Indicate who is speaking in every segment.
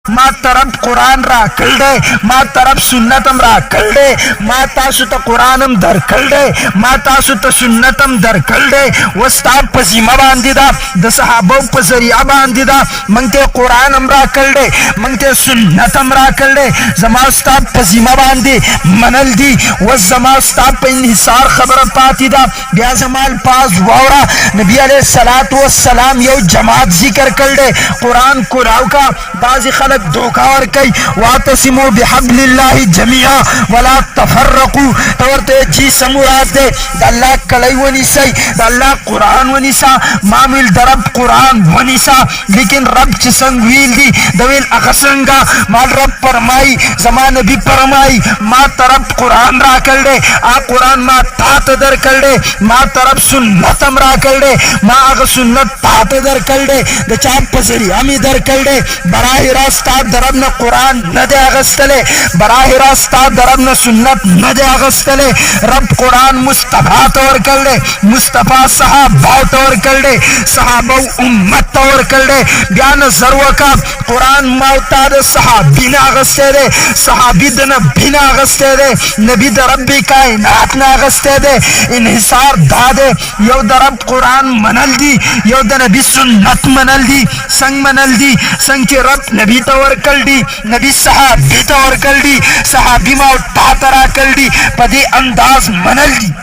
Speaker 1: ما طرف قرآن را کلده ما طرف سنتم را کلده ما تاسو ته قرآنم در کلده ما تاسو ته سنتم در کلده وستا پسیمه باندې دا د صحابه په ذریعہ باندې دا مونږ ته قرآنم را کلده مونږ ته سنتم را کلده زما ستا پسیمه باندې منل دي و زما ستا په انحصار خبره پاتې ده بیا زما الفاظ واورا نبی علیہ الصلوۃ والسلام یو جماعت ذکر کړل قرآن کلاو کا بعض خلک دھوکا ور کوي واعتصموا بحبل الله جميعا ولا تفرقوا تورته چی سمورات ده د الله کلی ونیسي د الله قرآن ونیسا معامل درب قرآن ونیسا لیکن رب چې څنګه ویل دي د ویل هغه څنګه مال رب فرمای زما نبی فرمای ما طرف قرآن را کړل آ قرآن ما تات در کړل ما طرف سنتم را کړل ما هغه سنت تات در کړل د چا په ذریعہ می در کړل برای راست درب نه قرآن نه دی اغستله براه راست درب نه سنت نه دی اغستله رب قرآن مصطفی تور کړل مصطفی صحابه تور کړل صحابه امت تور کړل بیا نظر وکا قرآن موتا د صحابین اغسته صحابی د نبی نه اغسته نبی د رب کائنات نه اغسته انحصار داده یو د رب قرآن منل دی یو د نبی سنت منل دی څنګه منل دی څنګه رب نبی تور کلدی نبی صحابی تور کلدی صحابی ما تاترا کلدی پدی انداز منل دی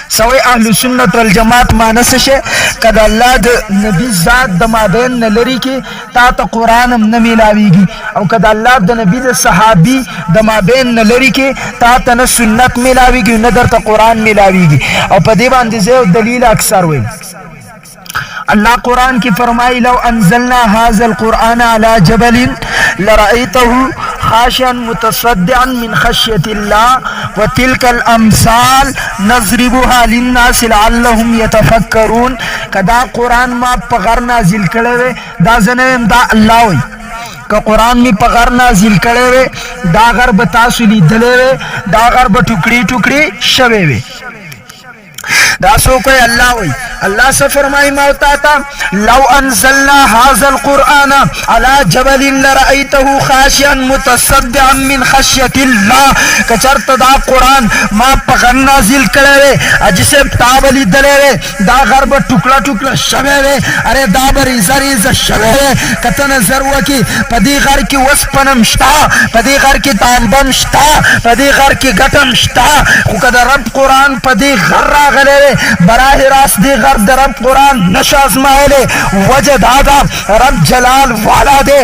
Speaker 1: سوی اهل سنت والجماعت مانس شه کدا الله د نبی ذات د مابین نه لري کې تا ته قرآن هم نه میلاویږي او کدا الله د نبی د صحابي د مابین نه لري کې تا ته نه سنت میلاویږي نه درته قرآن میلاویږي او په دې باندې زه دلیل اکثر ویم اللہ قرآن کی فرمائی لو انزلنا هذا القرآن على جبل لرأيته خاشعا متصدعا من خشية الله وتلك الامثال نضربها للناس لعلهم يتفكرون کدا قرآن ما پغر نازل کړي دا زنه دا الله وي که قرآن می پغر نازل کړي دا غر بتاسو لیدلې دا غر به ټوکړي ټوکړي شوي وي دا سو کوئی اللہ ہوئی اللہ سے فرمائی موتا تا لو انزلنا هذا القرآن على جبل لرأيته خاشعا متصدعا من خشية الله کچرت دا قرآن ما پغر نازل کرے جسے تابلی دلے دا غرب ٹکڑا ٹکڑا شوے ارے دا بریزا ریزا شوے کتن ضرور کی پدی غر کی وسپنم شتا پدی غر کی تانبم شتا پدی غر کی گٹم شتا خود رب قرآن پدی غر را غلے براہ راست دی غر در رب قرآن نشاز مائلے وجہ دادا رب جلال والا دے